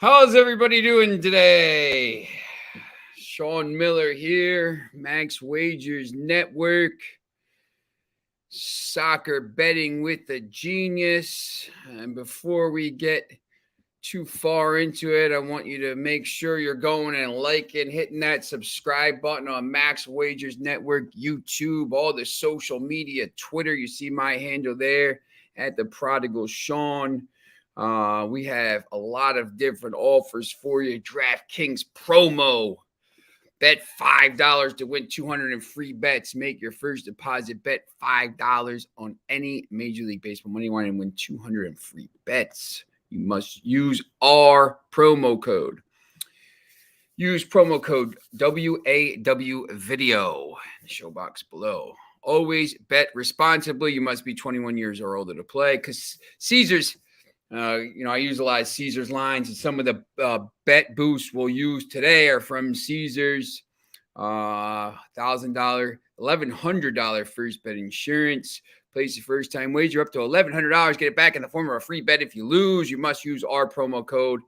How's everybody doing today? Sean Miller here, Max Wagers Network, soccer betting with a genius. And before we get too far into it, I want you to make sure you're going and liking, hitting that subscribe button on Max Wagers Network, YouTube, all the social media, Twitter. You see my handle there at the Prodigal Sean. We have a lot of different offers for you. DraftKings promo. Bet $5 to win 200 in free bets. Make your first deposit. Bet $5 on any Major League Baseball money line and win 200 in free bets. You must use our promo code. Use promo code WAW Video in the show box below. Always bet responsibly. You must be 21 years or older to play because Caesars – I use a lot of Caesars lines, and some of the bet boosts we'll use today are from Caesars. $1,000, $1,100 first bet insurance. Place your first time wager up to $1,100. Get it back in the form of a free bet. If you lose, you must use our promo code.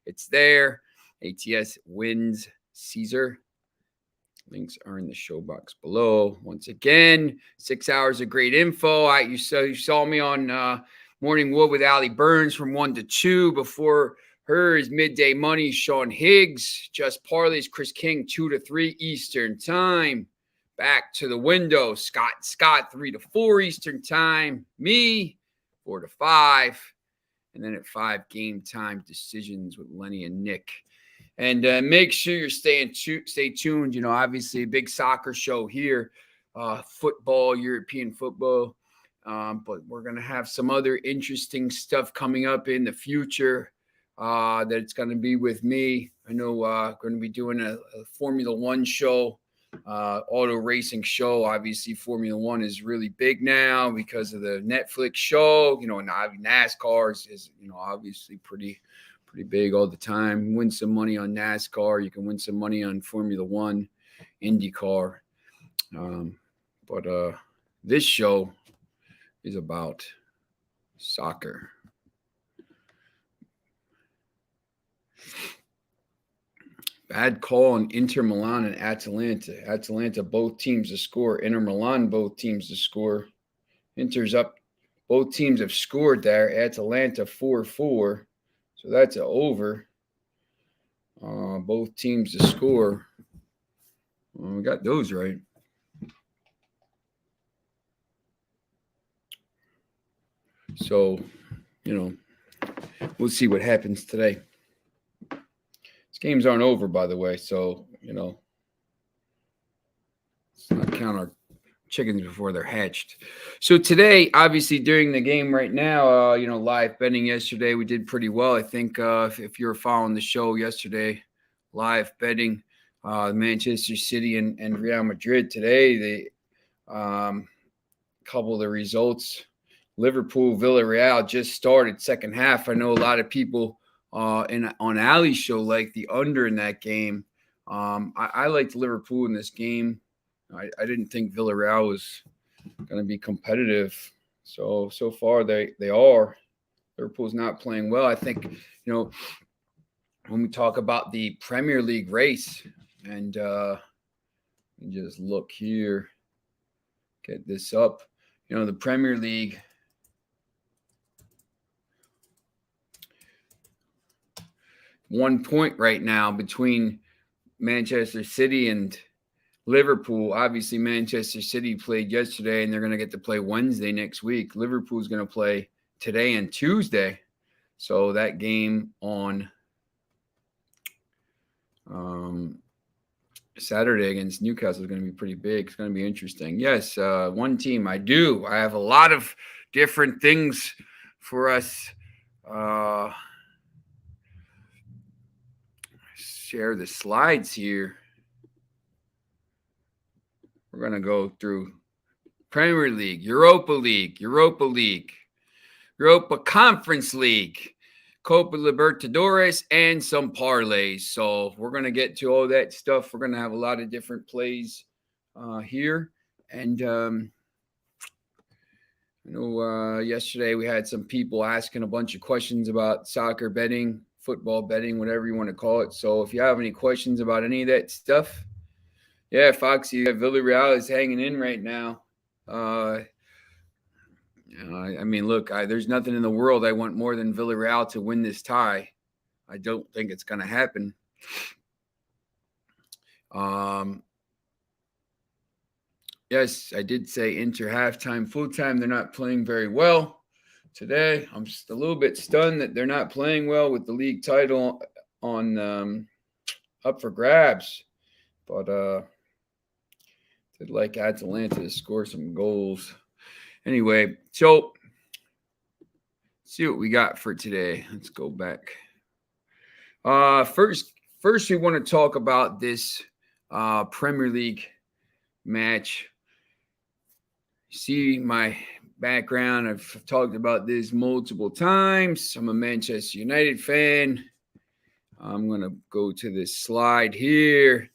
It's there. ATS wins Caesar. Links are in the show box below. Once again, 6 hours of great info. You saw me on Morning Wood with Allie Burns from 1 to 2. Before her is Midday Money, Sean Higgs. Just Parlays, Chris King, 2 to 3 Eastern Time. Back to the window, Scott, 3 to 4 Eastern Time. Me, 4 to 5. And then at 5, Game Time Decisions with Lenny and Nick. And make sure you're stay tuned. Obviously a big soccer show here. Football, European football. But we're going to have some other interesting stuff coming up in the future that it's going to be with me. I know going to be doing a Formula One show, auto racing show. Obviously, Formula One is really big now because of the Netflix show. And NASCAR is obviously pretty big all the time. Win some money on NASCAR. You can win some money on Formula One, IndyCar. But this show is about soccer. Bad call on Inter Milan and Atalanta. Atalanta, both teams to score. Inter Milan, both teams to score. Inter's up. Both teams have scored there. Atalanta, 4-4. So that's an over. Both teams to score. We got those right. So, we'll see what happens today. These games aren't over, by the way. So, let's not count our chickens before they're hatched. So today, obviously, during the game right now, live betting yesterday, we did pretty well. I think if you were following the show yesterday, live betting, Manchester City and Real Madrid today, they couple of the results. Liverpool, Villarreal just started second half. I know a lot of people on Allie's show like the under in that game. I liked Liverpool in this game. I didn't think Villarreal was going to be competitive. So far they are. Liverpool's not playing well. I think, when we talk about the Premier League race, and just look here, get this up. The Premier League, 1 point right now between Manchester City and Liverpool. Obviously, Manchester City played yesterday, and they're going to get to play Wednesday next week. Liverpool's going to play today and Tuesday. So that game on Saturday against Newcastle is going to be pretty big. It's going to be interesting. Yes, one team. I have a lot of different things for us. Share the slides here. We're going to go through Premier League, Europa Conference League, Copa Libertadores, and some parlays. So we're going to get to all that stuff. We're going to have a lot of different plays here. And I know yesterday we had some people asking a bunch of questions about soccer betting football betting, whatever you want to call it. So if you have any questions about any of that stuff, yeah, Foxy, Villarreal is hanging in right now. I mean, look, there's nothing in the world I want more than Villarreal to win this tie. I don't think it's going to happen. Yes, I did say Inter halftime, full time. They're not playing very well today. I'm just a little bit stunned that they're not playing well with the league title on up for grabs. But they'd like Atalanta to score some goals. Anyway, so let's see what we got for today. Let's go back. First we want to talk about this Premier League match. See my background. I've talked about this multiple times. I'm a Manchester United fan. I'm going to go to this slide here.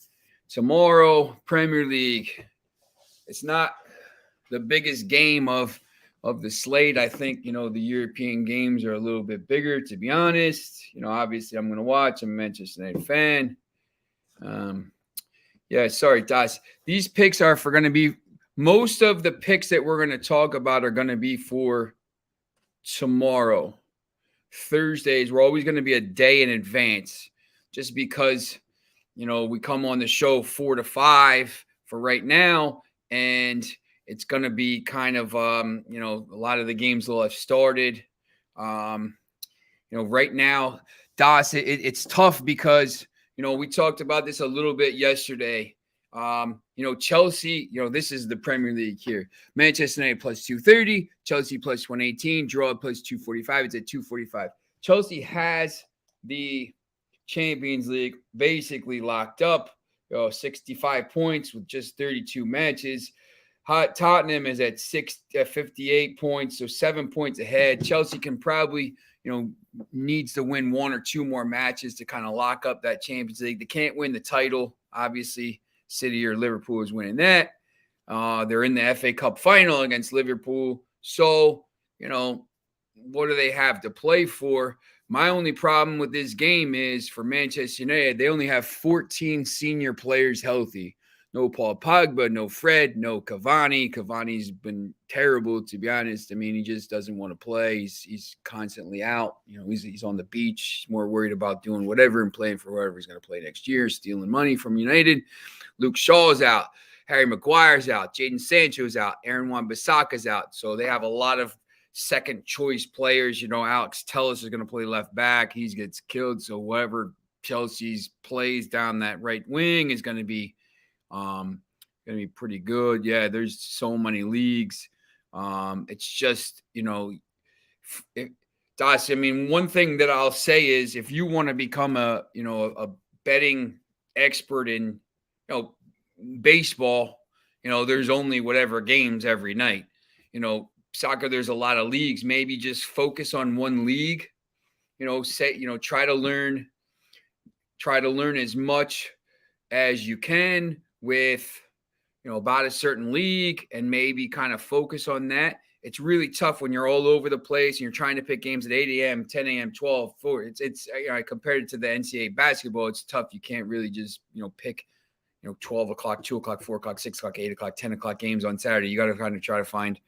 Tomorrow, Premier League. It's not the biggest game of the slate. I think, the European games are a little bit bigger, to be honest. Obviously I'm going to watch. I'm a Manchester United fan. Yeah, sorry, Das. These picks are going to be, most of the picks that we're going to talk about are going to be for tomorrow. Thursdays, we're always going to be a day in advance just because, we come on the show 4 to 5 for right now. And it's going to be kind of, a lot of the games will have started. Right now, Das, it's tough because, we talked about this a little bit yesterday. Chelsea, this is the Premier League here. Manchester United plus 230, Chelsea plus 118, draw plus 245. It's at 245. Chelsea has the Champions League basically locked up. 65 points with just 32 matches. Tottenham is at 58 points, so 7 points ahead. Chelsea can probably, needs to win 1 or 2 more matches to kind of lock up that Champions League. They can't win the title, obviously. City or Liverpool is winning that. They're in the FA Cup final against Liverpool. So, what do they have to play for? My only problem with this game is for Manchester United, they only have 14 senior players healthy. No Paul Pogba, no Fred, no Cavani. Cavani's been terrible, to be honest. I mean, he just doesn't want to play. He's constantly out. He's on the beach. He's more worried about doing whatever and playing for whoever he's going to play next year, stealing money from United. Luke Shaw's out. Harry Maguire's out. Jadon Sancho's out. Aaron Wan-Bissaka's out. So they have a lot of second choice players. Alex Telles is going to play left back. He gets killed. So whoever Chelsea's plays down that right wing is going to be pretty good. Yeah, there's so many leagues. It's just, Das, I mean, one thing that I'll say is if you want to become a betting expert in, baseball, there's only whatever games every night. Soccer, there's a lot of leagues. Maybe just focus on one league, try to learn as much as you can with, about a certain league and maybe kind of focus on that. It's really tough when you're all over the place and you're trying to pick games at 8 a.m., 10 a.m., 12, 4. I compared it to the NCAA basketball. It's tough. You can't really just, pick, 12 o'clock, 2 o'clock, 4 o'clock, 6 o'clock, 8 o'clock, 10 o'clock games on Saturday. You got to kind of try to find,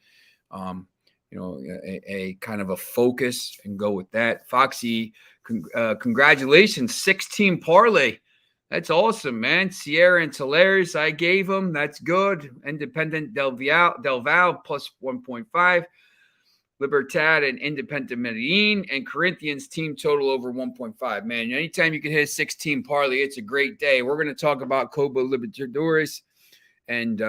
a kind of a focus and go with that. Foxy, congratulations, 6-team parlay. That's awesome, man. Sierra and Talares, I gave them. That's good. Independent Del Val plus 1.5. Libertad and Independent Medellin and Corinthians team total over 1.5. Man, anytime you can hit a 6-team parlay, it's a great day. We're going to talk about Copa Libertadores and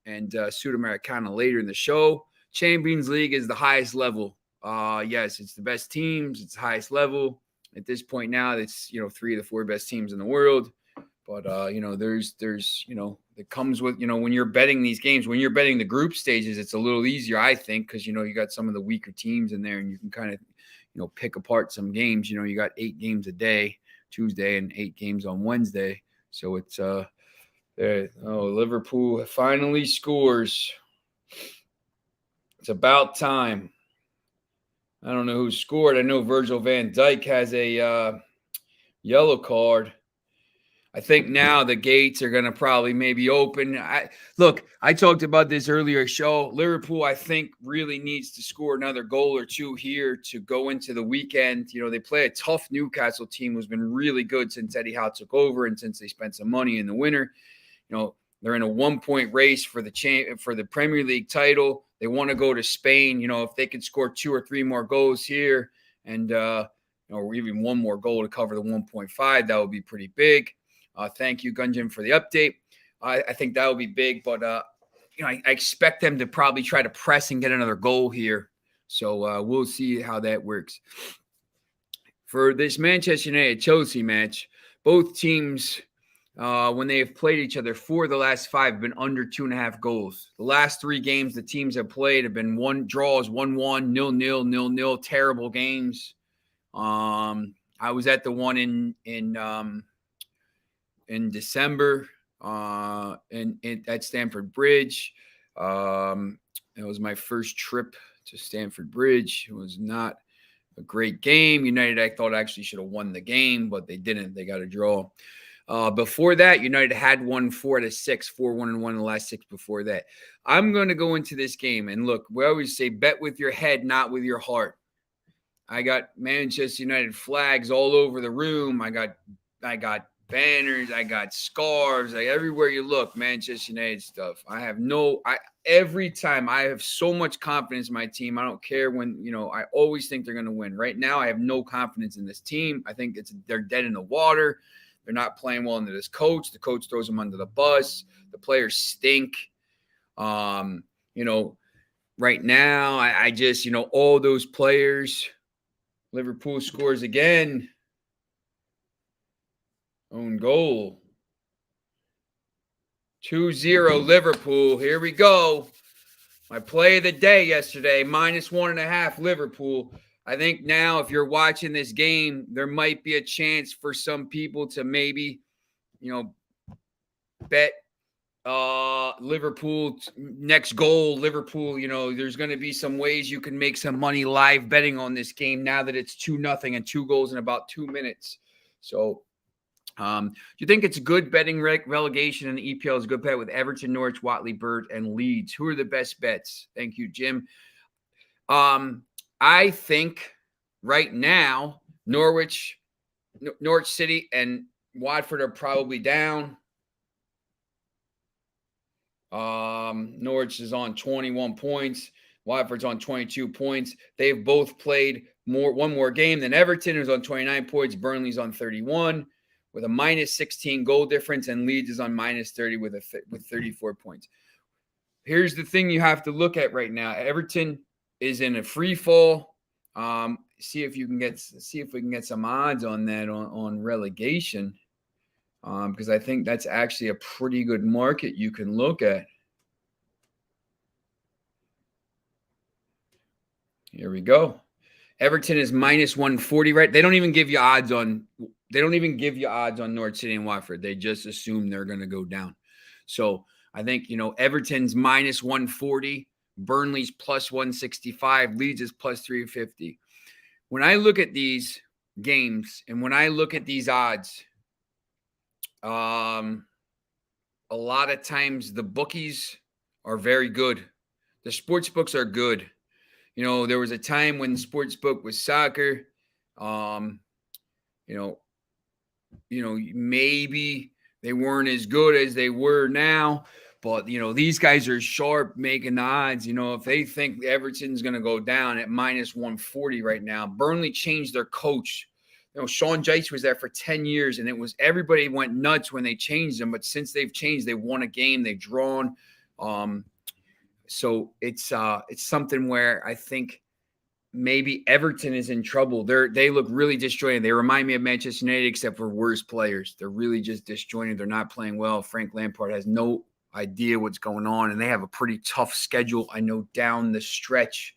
Sudamericana later in the show. Champions League is the highest level. Yes, it's the best teams. It's the highest level. At this point now, it's, 3 of the 4 best teams in the world. But, there's it comes with, when you're betting these games, when you're betting the group stages, it's a little easier, I think, because, you got some of the weaker teams in there and you can kind of, pick apart some games. You got 8 games a day, Tuesday, and 8 games on Wednesday. So it's, Liverpool finally scores. It's about time. I don't know who scored. I know Virgil van Dijk has a yellow card. I think now the gates are going to probably maybe open. I talked about this earlier show. Liverpool, I think, really needs to score another goal or two here to go into the weekend. They play a tough Newcastle team who's been really good since Eddie Howe took over and since they spent some money in the winter. They're in a 1-point race for the Premier League title. They want to go to Spain. If they could score 2 or 3 more goals here and or even one more goal to cover the 1.5, that would be pretty big. Thank you, Gunjan, for the update. I think that will be big, but I expect them to probably try to press and get another goal here. So we'll see how that works. For this Manchester United-Chelsea match, both teams, when they have played each other, 4 of the last 5 have been under 2.5 goals. The last 3 games the teams have played have been 1 draws, 1-1, 0-0, 0-0, terrible games. I was at the one in December at Stamford Bridge. It was my first trip to Stamford Bridge. It was not a great game. United, I thought, actually should have won the game, but they didn't. They got a draw. Before that, United had won 4 out of 6, 4-1-1 in the last 6 before that. I'm going to go into this game, and look, we always say bet with your head, not with your heart. I got Manchester United flags all over the room. I got banners, I got scarves, everywhere you look, Manchester United stuff. Every time I have so much confidence in my team. I don't care when, I always think they're going to win. Right now, I have no confidence in this team. I think they're dead in the water. They're not playing well under this coach. The coach throws them under the bus. The players stink. Right now, I just, all those players. Liverpool scores again. Own goal. 2-0 Liverpool. Here we go. My play of the day yesterday, -1.5 Liverpool. I think now if you're watching this game, there might be a chance for some people to maybe, bet Liverpool next goal. Liverpool, there's going to be some ways you can make some money live betting on this game now that it's 2-0 and 2 goals in about 2 minutes. So do you think it's a good betting relegation in the EPL is a good bet with Everton, Norwich, Watley, Bird, and Leeds? Who are the best bets? Thank you, Jim. I think right now Norwich City and Watford are probably down. Norwich is on 21 points. Watford's on 22 points. They've both played one more game than Everton, who's on 29 points. Burnley's on 31 with a -16 goal difference, and Leeds is on -30 with 34 points. Here's the thing you have to look at right now. Everton is in a free fall. See if we can get some odds on that on relegation. Because I think that's actually a pretty good market you can look at. Here we go. Everton is -140, right? They don't even give you odds on Norwich City and Watford. They just assume they're going to go down. So I think, Everton's -140, Burnley's +165, Leeds is +350. When I look at these games and when I look at these odds, a lot of times the bookies are very good. The sports books are good. There was a time when sportsbook was soccer. Maybe they weren't as good as they were now, but these guys are sharp making the odds. If they think Everton's going to go down at -140 right now, Burnley changed their coach. Sean Dyche was there for 10 years, and everybody went nuts when they changed him. But since they've changed, they won a game, they've drawn. So it's something where I think maybe Everton is in trouble. They look really disjointed. They remind me of Manchester United, except for worse players. They're really just disjointed. They're not playing well. Frank Lampard has no idea what's going on, and they have a pretty tough schedule. I know down the stretch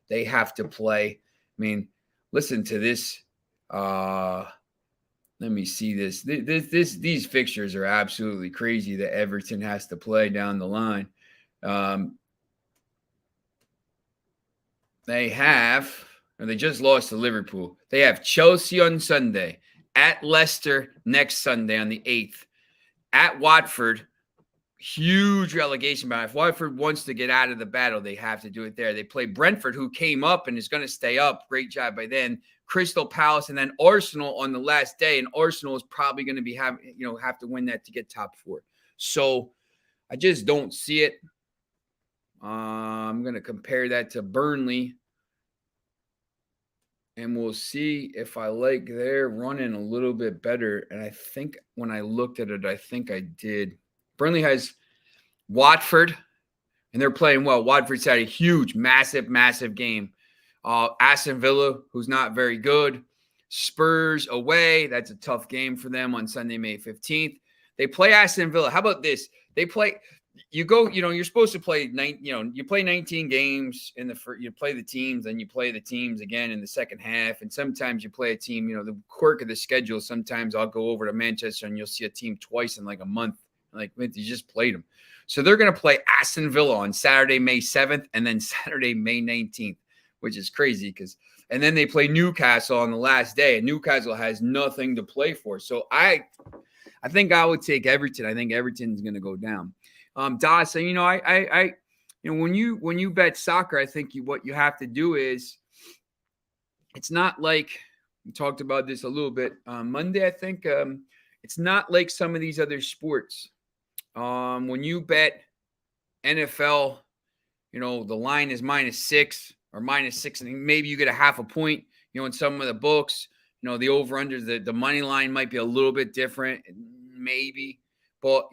they have to play. I mean, listen to this. Let me see this. These fixtures are absolutely crazy that Everton has to play down the line. They have, And they just lost to Liverpool. They have Chelsea on Sunday, at Leicester next Sunday on the 8th, at Watford. Huge relegation battle. If Watford wants to get out of the battle, they have to do it there. They play Brentford, who came up and is going to stay up. Great job by then. Crystal Palace, and then Arsenal on the last day. And Arsenal is probably going to have to win that to get top 4. So I just don't see it. I'm going to compare that to Burnley. And we'll see if I like their running a little bit better. And I think when I looked at it, I think I did. Burnley has Watford, and they're playing well. Watford's had a huge, massive game. Aston Villa, who's not very good. Spurs away. That's a tough game for them on Sunday, May 15th. They play Aston Villa. How about this? They play – you're supposed to play you play 19 games in the first, you play the teams, then you play the teams again in the second half. And sometimes you play a team, the quirk of the schedule. Sometimes I'll go over to Manchester and you'll see a team twice in like a month. Like, you just played them. So they're going to play Aston Villa on Saturday, May 7th, and then Saturday, May 19th, which is crazy and then they play Newcastle on the last day, and Newcastle has nothing to play for. So I think I would take Everton. I think Everton's going to go down. Das, when you bet soccer, I think what you have to do is, it's not like we talked about this a little bit on Monday. I think it's not like some of these other sports. When you bet NFL, the line is -6 or -6, and maybe you get a half a point. In some of the books, the over under the money line might be a little bit different, maybe. But,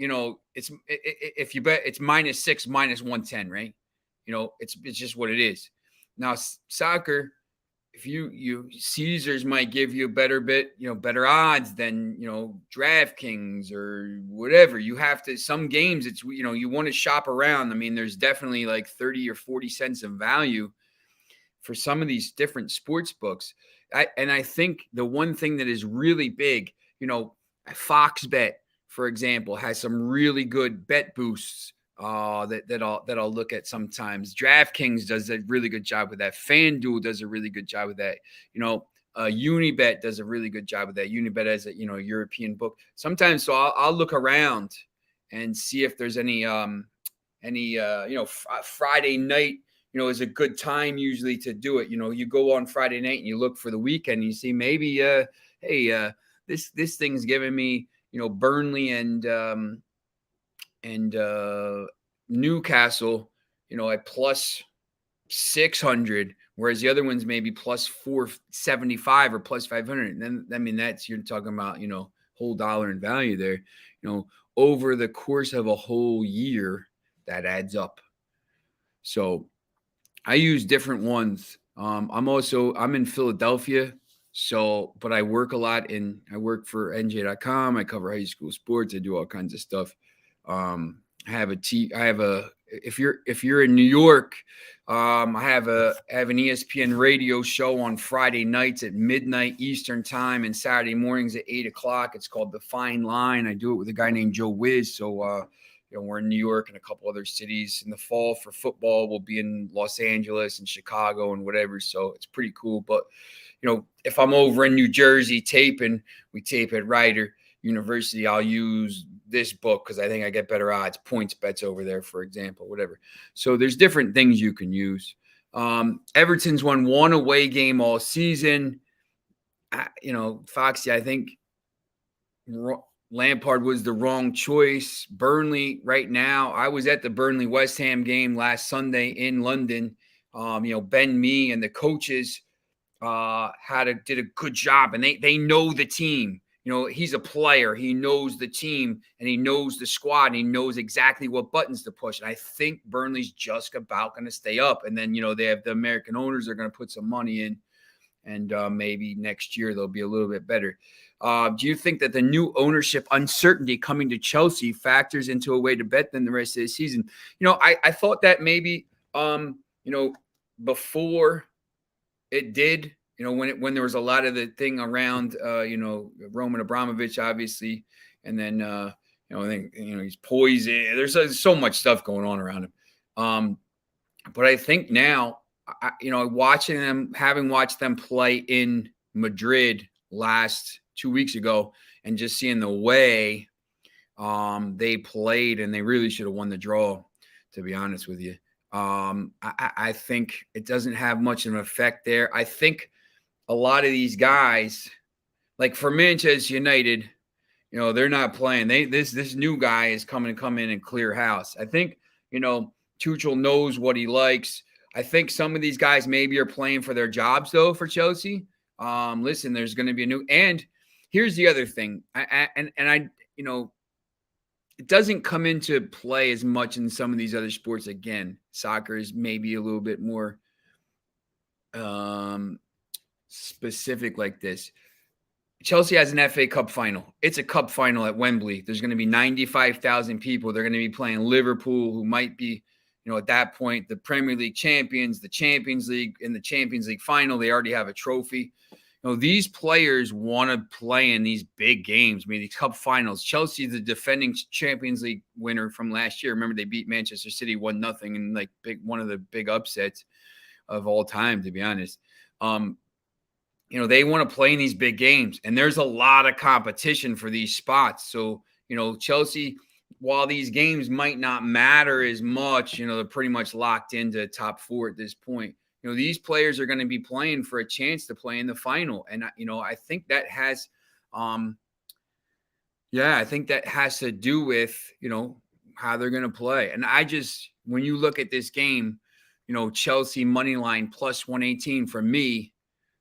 if you bet, it's -6, -110, right? It's just what it is. Now, soccer, if Caesars might give you a better bit, better odds than, DraftKings or whatever. You have to, some games, it's, you want to shop around. I mean, there's definitely like 30 or 40 cents of value for some of these different sports books. I think the one thing that is really big, Fox Bet, for example, has some really good bet boosts that I'll look at sometimes. DraftKings does a really good job with that. FanDuel does a really good job with that. Unibet does a really good job with that. Unibet has a European book sometimes. So I'll look around and see if there's any Friday night is a good time usually to do it. You go on Friday night and you look for the weekend and you see maybe this thing's giving me Burnley and Newcastle, at plus 600, whereas the other ones maybe plus 475 or plus 500. And then, that's, you're talking about, whole dollar in value there, over the course of a whole year, that adds up. So I use different ones. I'm in Philadelphia. So, but I work a lot I work for NJ.com. I cover high school sports. I do all kinds of stuff. If you're in New York, I have an ESPN radio show on Friday nights at midnight Eastern time and Saturday mornings at 8:00. It's called The Fine Line. I do it with a guy named Joe Wiz. So, we're in New York and a couple other cities. In the fall for football, we'll be in Los Angeles and Chicago and whatever. So it's pretty cool. But, if I'm over in New Jersey we tape at Rider University, I'll use this book because I think I get better odds, points bets over there, for example, whatever. So there's different things you can use. Everton's won one away game all season. Foxy, I think Lampard was the wrong choice. Burnley right now, I was at the Burnley West Ham game last Sunday in London. Ben Mee and the coaches did a good job, and they know the team. He's a player. He knows the team, and he knows the squad, and he knows exactly what buttons to push. And I think Burnley's just about going to stay up. And then, they have the American owners are going to put some money in, and maybe next year they'll be a little bit better. Do you think that the new ownership uncertainty coming to Chelsea factors into a way to bet them the rest of the season? I thought that maybe, before it did, when there was a lot of the thing around, Roman Abramovich, obviously, and then, I think, he's poison. There's so much stuff going on around him. But I think now, watching them, having watched them play in Madrid last 2 weeks ago, and just seeing the way they played, and they really should have won the draw, to be honest with you. I think it doesn't have much of an effect there. I think a lot of these guys, like for Manchester United, they're not playing. This new guy is coming to come in and clear house. I think, Tuchel knows what he likes. I think some of these guys maybe are playing for their jobs, though, for Chelsea. Listen, there's going to be a new – and here's the other thing. It doesn't come into play as much in some of these other sports. Again, soccer is maybe a little bit more specific like this. Chelsea has an FA Cup final. It's a cup final at Wembley. There's going to be 95,000 people. They're going to be playing Liverpool, who might be, at that point, the Premier League champions, the Champions League. In the Champions League final, they already have a trophy. These players want to play in these big games. I mean, these cup finals. Chelsea, the defending Champions League winner from last year. Remember, they beat Manchester City 1-0 in one of the big upsets of all time, to be honest. They want to play in these big games, and there's a lot of competition for these spots. So, Chelsea, while these games might not matter as much, they're pretty much locked into top 4 at this point. These players are going to be playing for a chance to play in the final. And, I think that has, I think that has to do with, how they're going to play. And when you look at this game, Chelsea money line plus 118 for me,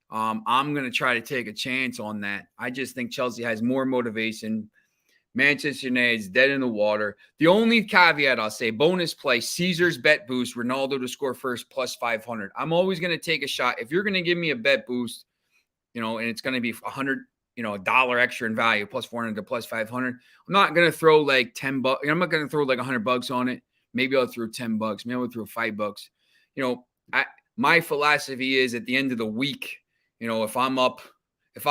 I'm going to try to take a chance on that. I just think Chelsea has more motivation. Manchester United is dead in the water. The only caveat I'll say, bonus play, Caesar's bet boost, Ronaldo to score first plus 500. I'm always going to take a shot. If you're going to give me a bet boost, and it's going to be $100, $1 extra in value, plus 400 to plus 500, I'm not going to throw like $10. I'm not going to throw like $100 on it. Maybe I'll throw $10. Maybe I'll throw $5. My philosophy is at the end of the week, if I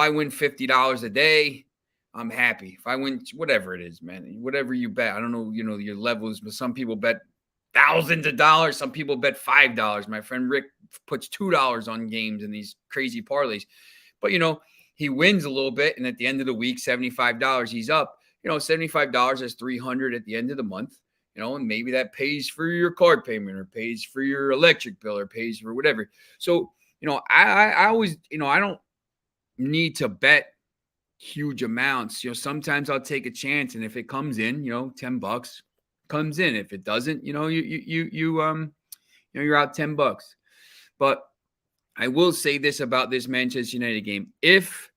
win $50 a day, I'm happy. If I win, whatever it is, man, whatever you bet, I don't know, your levels, but some people bet thousands of dollars. Some people bet $5. My friend Rick puts $2 on games in these crazy parlays, but he wins a little bit. And at the end of the week, $75, he's up, $75 is $300 at the end of the month, and maybe that pays for your card payment or pays for your electric bill or pays for whatever. So, I always, I don't need to bet huge amounts. Sometimes I'll take a chance, and if it comes in, $10 comes in. If it doesn't, you're out $10. But I will say this about this Manchester United game: if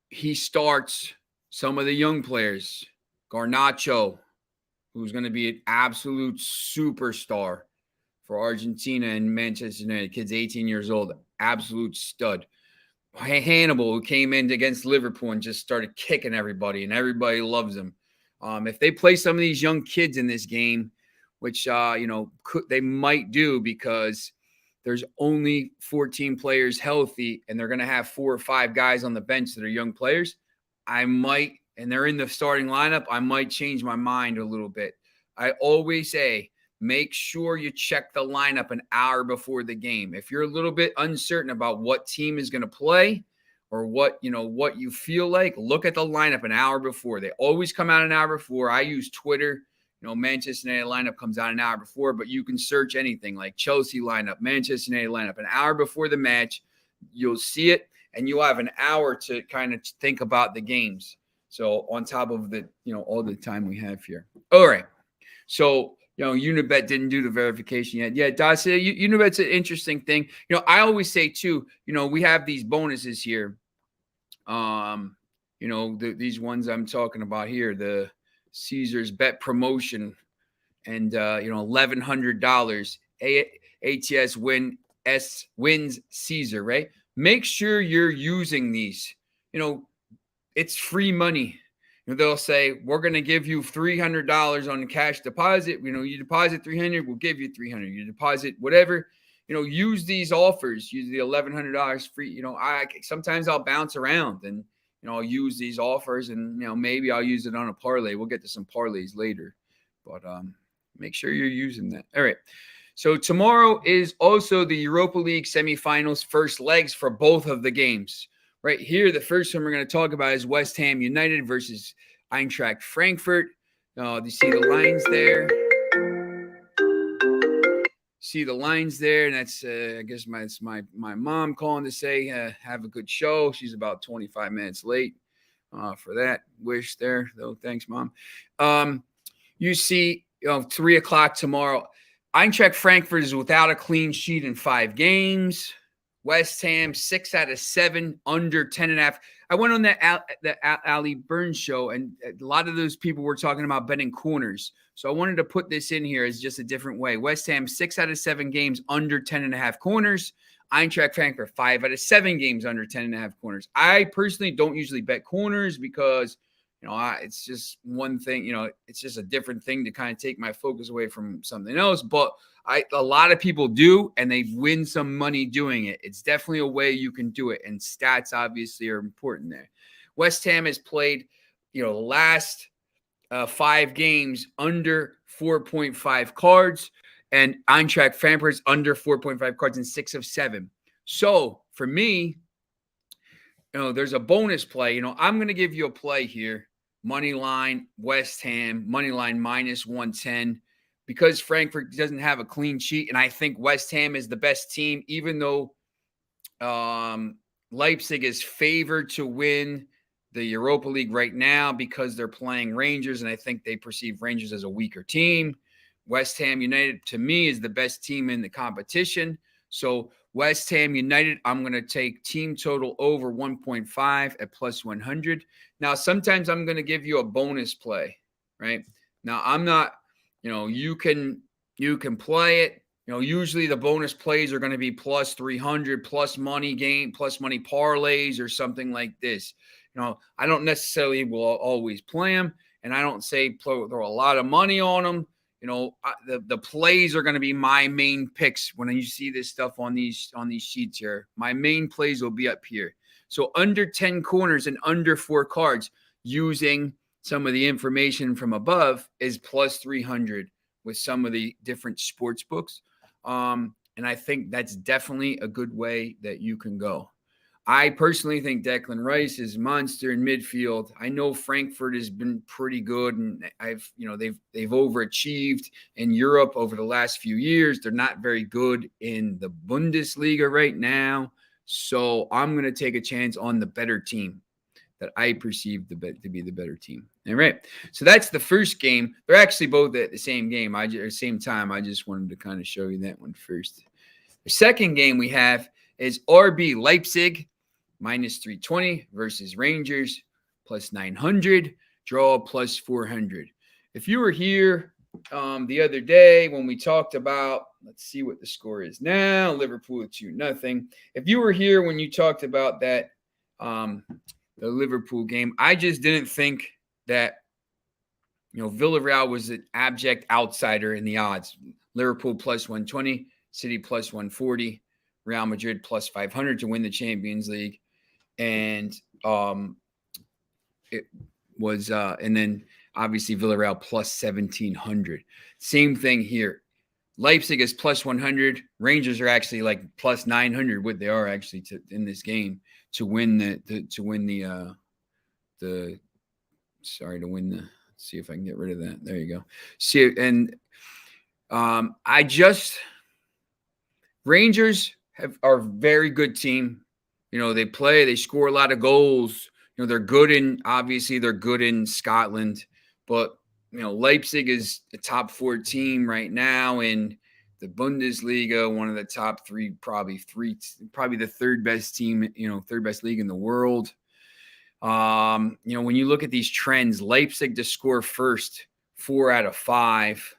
he starts some of the young players, Garnacho, who's going to be an absolute superstar for Argentina and Manchester United, kid's 18 years old, absolute stud. Hannibal, who came in against Liverpool and just started kicking everybody, and everybody loves him. If they play some of these young kids in this game, which they might do, because there's only 14 players healthy, and they're going to have 4 or 5 guys on the bench that are young players, and they're in the starting lineup, I might change my mind a little bit. I always say, make sure you check the lineup an hour before the game. If you're a little bit uncertain about what team is going to play or what you feel like, look at the lineup an hour before. They always come out an hour before. I use Twitter. Manchester United lineup comes out an hour before, but you can search anything like Chelsea lineup, Manchester United lineup, an hour before the match. You'll see it, and you'll have an hour to kind of think about the games. So on top of the, all the time we have here. All right. So, Unibet didn't do the verification yet. Yeah, Dacia, Unibet's an interesting thing. I always say too, we have these bonuses here. These ones I'm talking about here, the Caesars bet promotion, and $1,100 ATS wins Caesar, right? Make sure you're using these. It's free money. They'll say, we're going to give you $300 on the cash deposit. You deposit $300, we'll give you $300. You deposit whatever, use these offers, use the $1,100 free. Sometimes I'll bounce around and, I'll use these offers, and, maybe I'll use it on a parlay. We'll get to some parlays later, but make sure you're using that. All right. So tomorrow is also the Europa League semifinals, first legs for both of the games. Right here, the first one we're going to talk about is West Ham United versus Eintracht Frankfurt. Do you see the lines there? See the lines there, and that's I guess my mom calling to say have a good show. She's about 25 minutes late for that wish there, though. Thanks, Mom. You see, 3 o'clock tomorrow. Eintracht Frankfurt is without a clean sheet in 5 games. West Ham 6 out of 7, under 10.5. I went on that Ali Burns show, and a lot of those people were talking about betting corners. So I wanted to put this in here as just a different way. West Ham 6 out of 7 games under 10.5 corners. Eintracht Frankfurt 5 out of 7 games under 10.5 corners. I personally don't usually bet corners because it's just one thing. It's just a different thing to kind of take my focus away from something else. But a lot of people do, and they win some money doing it. It's definitely a way you can do it, and stats obviously are important there. West Ham has played, the last 5 games under 4.5 cards, and Eintracht Frankfurt's under 4.5 cards in 6 of 7. So for me, there's a bonus play. I'm going to give you a play here. Money line, West Ham, money line minus 110. Because Frankfurt doesn't have a clean sheet, and I think West Ham is the best team, even though Leipzig is favored to win the Europa League right now because they're playing Rangers, and I think they perceive Rangers as a weaker team. West Ham United, to me, is the best team in the competition. So West Ham United, I'm going to take team total over 1.5 at plus 100. Now, sometimes I'm going to give you a bonus play, right? Now, I'm not – you can play it. Usually the bonus plays are going to be plus 300, plus money game, plus money parlays or something like this. I don't necessarily will always play them, and I don't say throw a lot of money on them. The plays are going to be my main picks when you see this stuff on these sheets here. My main plays will be up here. So under 10 corners and under 4 cards using some of the information from above is plus 300 with some of the different sports books. And I think that's definitely a good way that you can go. I personally think Declan Rice is a monster in midfield. I know Frankfurt has been pretty good, and they've overachieved in Europe over the last few years. They're not very good in the Bundesliga right now. So I'm going to take a chance on the better team that I perceive to be the better team. All right. So that's the first game. They're actually both at the same game, same time. I just wanted to kind of show you that one first. The second game we have is RB Leipzig minus 320 versus Rangers plus 900, draw plus 400. If you were here the other day when we talked about, let's see what the score is now, Liverpool 2-0. If you were here when you talked about that, the Liverpool game, I just didn't think that, Villarreal was an abject outsider in the odds. Liverpool plus 120, City plus 140, Real Madrid plus 500 to win the Champions League. And it was, and then obviously Villarreal plus 1,700. Same thing here. Leipzig is plus 100. Rangers are actually like plus 900. What they are actually in this game to win let's see if I can get rid of that. There you go. See, and Rangers are a very good team. They score a lot of goals. They're good in Scotland, but Leipzig is a top 4 team right now in the Bundesliga, one of the top 3, probably the third best team, third best league in the world. When you look at these trends, Leipzig to score first, 4 out of 5.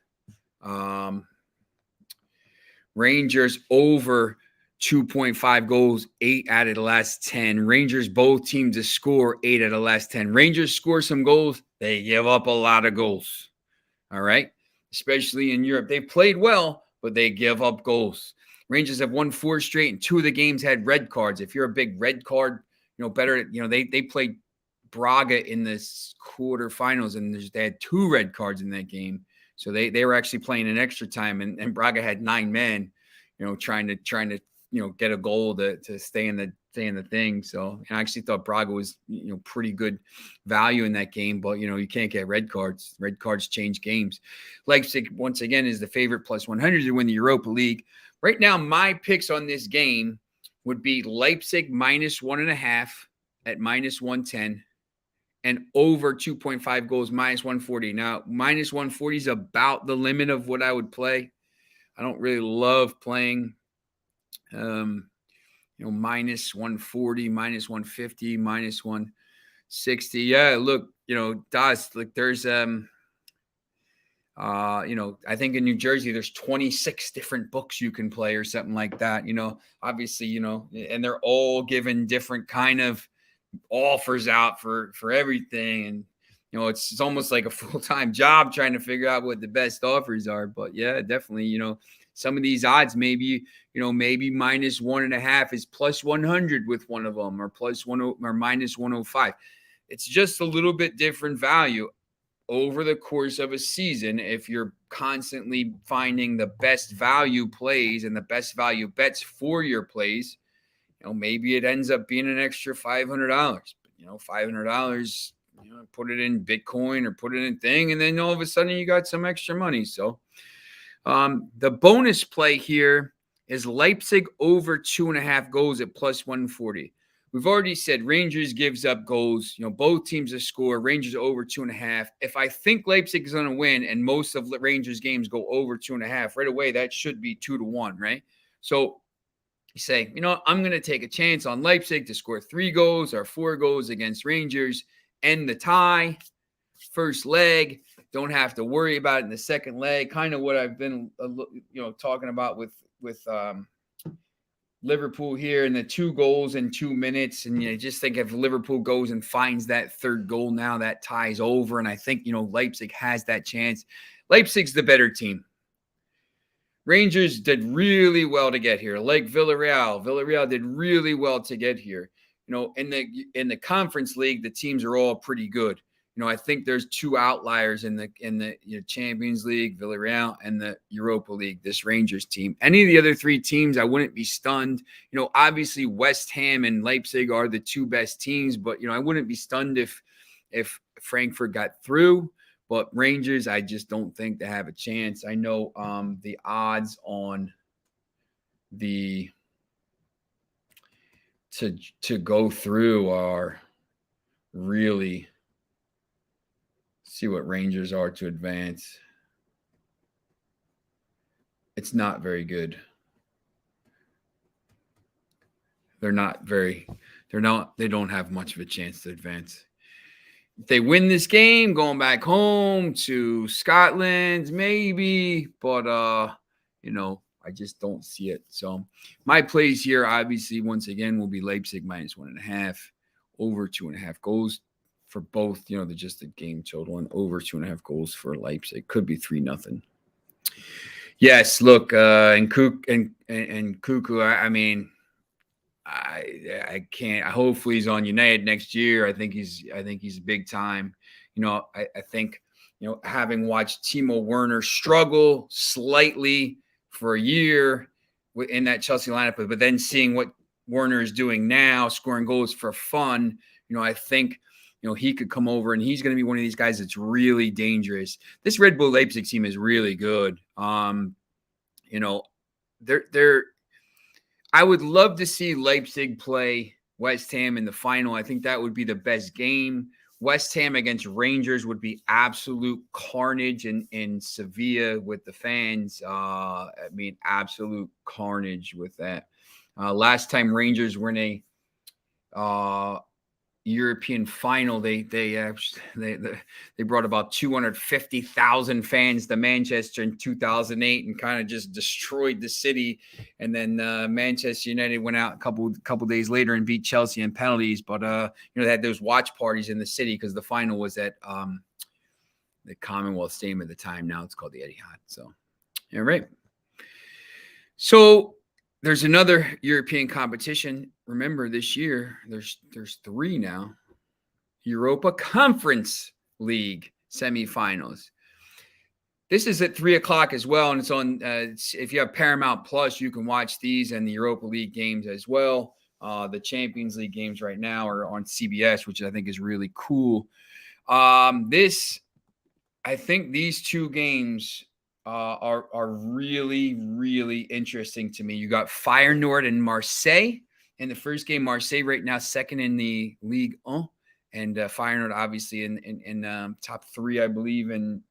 Rangers over 2.5 goals, 8 out of the last 10. Rangers, both teams to score 8 out of the last 10. Rangers score some goals. They give up a lot of goals. All right. Especially in Europe. They played well, but they give up goals. Rangers have won 4 straight, and 2 of the games had red cards. If you're a big red card, they played Braga in the quarterfinals, and they had 2 red cards in that game. So they were actually playing in extra time, and Braga had 9 men, trying to get a goal to stay in the thing. So I actually thought Braga was pretty good value in that game, but you can't get red cards. Red cards change games. Leipzig once again is the favorite plus 100 to win the Europa League. Right now, my picks on this game would be Leipzig minus 1.5 at minus 110. And over 2.5 goals, minus 140. Now, minus 140 is about the limit of what I would play. I don't really love playing, minus 140, minus 150, minus 160. Yeah, look, Das, like there's, I think in New Jersey, there's 26 different books you can play or something like that, obviously, and they're all given different kind of offers out for everything, and it's almost like a full-time job trying to figure out what the best offers are. But yeah, definitely, some of these odds, maybe minus 1.5 is plus 100 with one of them, or plus 1 or minus 105. It's just a little bit different value over the course of a season. If you're constantly finding the best value plays and the best value bets for your plays, maybe it ends up being an extra $500. But, $500, put it in Bitcoin or put it in thing, and then all of a sudden you got some extra money. So the bonus play here is Leipzig over 2.5 goals at plus 140. We've already said Rangers gives up goals. Both teams to score. Rangers over 2.5. If I think Leipzig is going to win and most of the Rangers games go over 2.5, right away, that should be 2-1, right? So you say, I'm going to take a chance on Leipzig to score 3 goals or 4 goals against Rangers, end the tie, first leg. Don't have to worry about it in the second leg. Kind of what I've been, talking about with Liverpool here, and the 2 goals in 2 minutes. And just think if Liverpool goes and finds that third goal, now that ties over. And I think, Leipzig has that chance. Leipzig's the better team. Rangers did really well to get here, like Villarreal. Villarreal did really well to get here. In the Conference League, the teams are all pretty good. I think there's 2 outliers in the Champions League, Villarreal, and the Europa League, this Rangers team. Any of the other 3 teams, I wouldn't be stunned. Obviously West Ham and Leipzig are the 2 best teams, but I wouldn't be stunned if Frankfurt got through. But Rangers, I just don't think they have a chance. I know the odds on to go through are really, see what Rangers are to advance. It's not very good. They don't have much of a chance to advance. If they win this game, going back home to Scotland, maybe, but I just don't see it. So my plays here, obviously, once again, will be Leipzig minus 1.5, over 2.5 goals for both. Just the game total, and over 2.5 goals for Leipzig. Could be 3-0. Yes, look, and Cuckoo. I mean, I can't. Hopefully he's on United next year. I think he's big time. I think having watched Timo Werner struggle slightly for a year in that Chelsea lineup, but then seeing what Werner is doing now, scoring goals for fun. I think he could come over, and he's going to be one of these guys that's really dangerous. This Red Bull Leipzig team is really good. They're I would love to see Leipzig play West Ham in the final. I think that would be the best game. West Ham against Rangers would be absolute carnage in Sevilla with the fans. Absolute carnage with that. Last time Rangers were in a European final, they brought about 250,000 fans to Manchester in 2008 and kind of just destroyed the city. And then Manchester United went out a couple days later and beat Chelsea in penalties. But they had those watch parties in the city because the final was at the Commonwealth Stadium at the time. Now it's called the Etihad. So, all right. So there's another European competition. Remember, this year, there's 3 now. Europa Conference League semifinals. This is at 3:00 as well, and it's on. If you have Paramount Plus, you can watch these and the Europa League games as well. The Champions League games right now are on CBS, which I think is really cool. I think these two games are really, really interesting to me. You got Feyenoord and Marseille. In the first game, Marseille right now second in the Ligue 1, and Feyenoord obviously in top three, I believe, in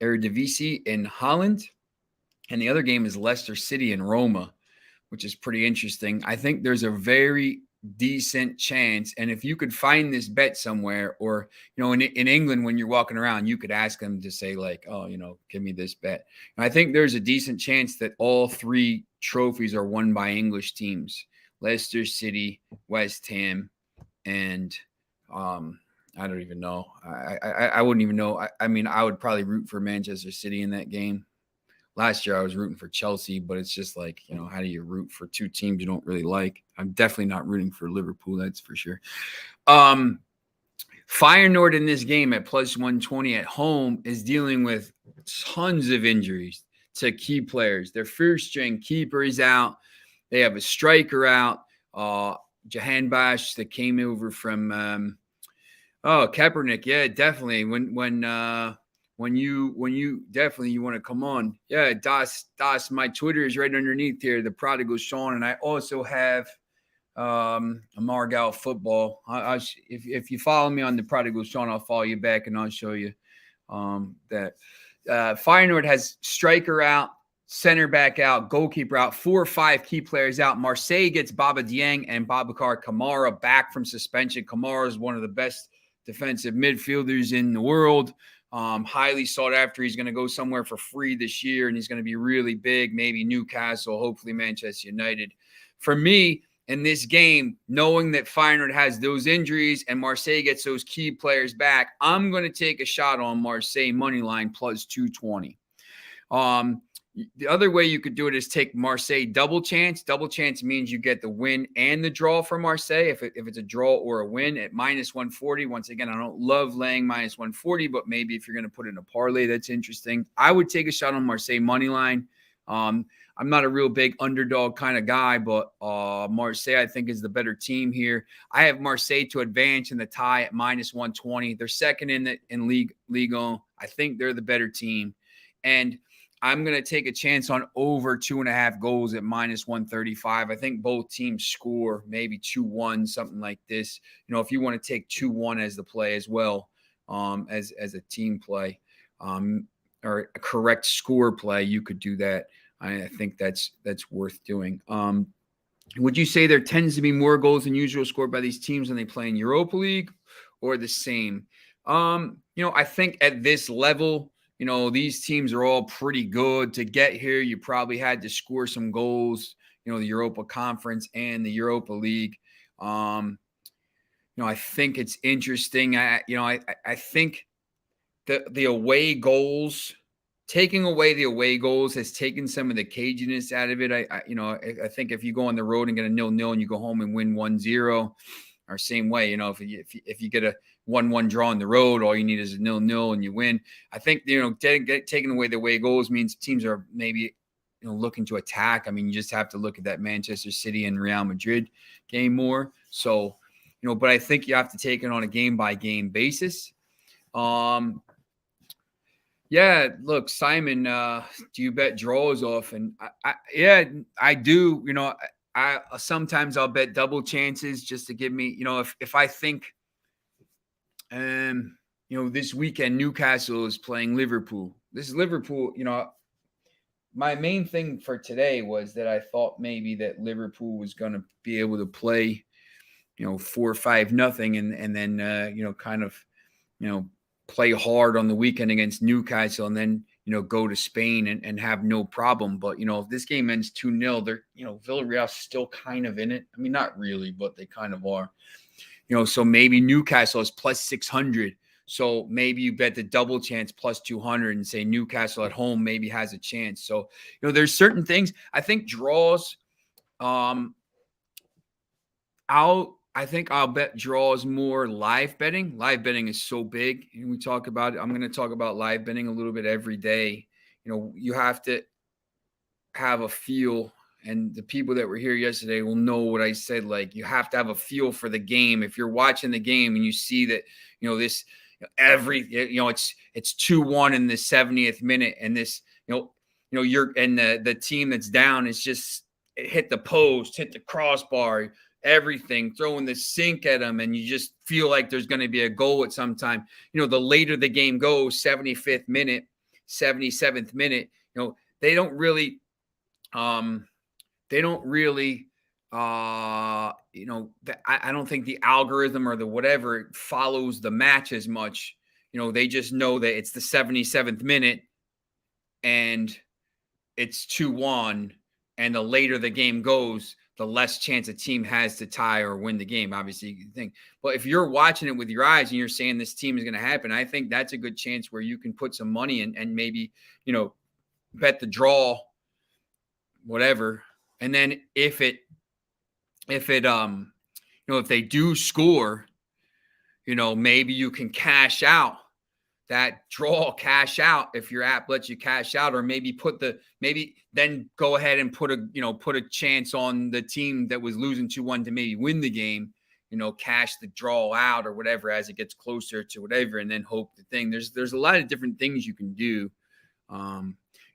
Eredivisie in Holland. And the other game is Leicester City and Roma, which is pretty interesting. I think there's a very decent chance, and if you could find this bet somewhere, or in England when you're walking around, you could ask them to say like, oh, give me this bet. And I think there's a decent chance that all three trophies are won by English teams: Leicester City, West Ham, and I don't even know. I wouldn't even know. I mean, I would probably root for Manchester City in that game. Last year I was rooting for Chelsea, but it's just like, how do you root for two teams you don't really like? I'm definitely not rooting for Liverpool, that's for sure. Feyenoord in this game at plus 120 at home is dealing with tons of injuries to key players. Their first string keeper is out. They have a striker out. Jahan Bash that came over from Kaepernick. Yeah, definitely. When you definitely you want to come on. Yeah, Das, my Twitter is right underneath here, the Prodigal Sean, and I also have a Margal Football. If you follow me on the Prodigal Sean, I'll follow you back and I'll show you that. Feyenoord has striker out, center back out, goalkeeper out, 4 or 5 key players out. Marseille gets Baba Dieng and Babacar Kamara back from suspension. Kamara is one of the best defensive midfielders in the world. Highly sought after. He's going to go somewhere for free this year, and he's going to be really big. Maybe Newcastle, hopefully Manchester United. For me, in this game, knowing that Feyenoord has those injuries and Marseille gets those key players back, I'm going to take a shot on Marseille moneyline plus 220. The other way you could do it is take Marseille double chance. Double chance means you get the win and the draw for Marseille. If it's a draw or a win at minus 140. Once again, I don't love laying minus 140, but maybe if you're going to put in a parlay, that's interesting. I would take a shot on Marseille money line. I'm not a real big underdog kind of guy, but Marseille, I think, is the better team here. I have Marseille to advance in the tie at minus 120. They're second in Ligue 1. I think they're the better team. And I'm going to take a chance on over 2.5 goals at minus 135. I think both teams score maybe 2-1, something like this. If you want to take 2-1 as the play as well, as a team play, or a correct score play, you could do that. I think that's worth doing. Would you say there tends to be more goals than usual scored by these teams when they play in Europa League, or the same? I think at this level, these teams are all pretty good. To get here, you probably had to score some goals, the Europa Conference and the Europa League. I think it's interesting. I think the away goals, taking away the away goals has taken some of the caginess out of it. I think if you go on the road and get a 0-0 and you go home and win 1-0, or same way, if you get a 1-1 draw on the road, all you need is a 0-0 and you win. I think, taking away the away goals means teams are maybe, looking to attack. I mean, you just have to look at that Manchester City and Real Madrid game more. So, but I think you have to take it on a game-by-game basis. Yeah, look, Simon, do you bet draws often? I do. Sometimes I'll bet double chances just to give me, if I think, this weekend Newcastle is playing Liverpool. This is Liverpool. My main thing for today was that I thought maybe that Liverpool was going to be able to play, 4-5-0, and then kind of, play hard on the weekend against Newcastle, and then go to Spain and have no problem. But if this game ends 2-0, they're Villarreal's still kind of in it. I mean, not really, but they kind of are. So maybe Newcastle is plus 600. So maybe you bet the double chance plus 200 and say Newcastle at home maybe has a chance. So, there's certain things. I think draws, I'll I think I'll bet draws more live betting. Live betting is so big. And we talk about it. I'm going to talk about live betting a little bit every day. You have to have a feel, and the people that were here yesterday will know what I said. Like, you have to have a feel for the game. If you're watching the game and you see that, this it's 2-1 in the 70th minute, and this, you're, and the team that's down is just hit the post, hit the crossbar, everything, throwing the sink at them, and you just feel like there's going to be a goal at some time. The later the game goes, 75th minute, 77th minute, they don't really I don't think the algorithm or the whatever follows the match as much. They just know that it's the 77th minute and it's 2-1, and the later the game goes, the less chance a team has to tie or win the game. Obviously, you think. But if you're watching it with your eyes and you're saying this team is going to happen, I think that's a good chance where you can put some money in and maybe, bet the draw, whatever. And then if they do score, maybe you can cash out that draw, cash out if your app lets you cash out, or maybe then go ahead and put a chance on the team that was losing 2-1 to maybe win the game, cash the draw out or whatever as it gets closer to whatever, and then hope the thing. There's a lot of different things you can do.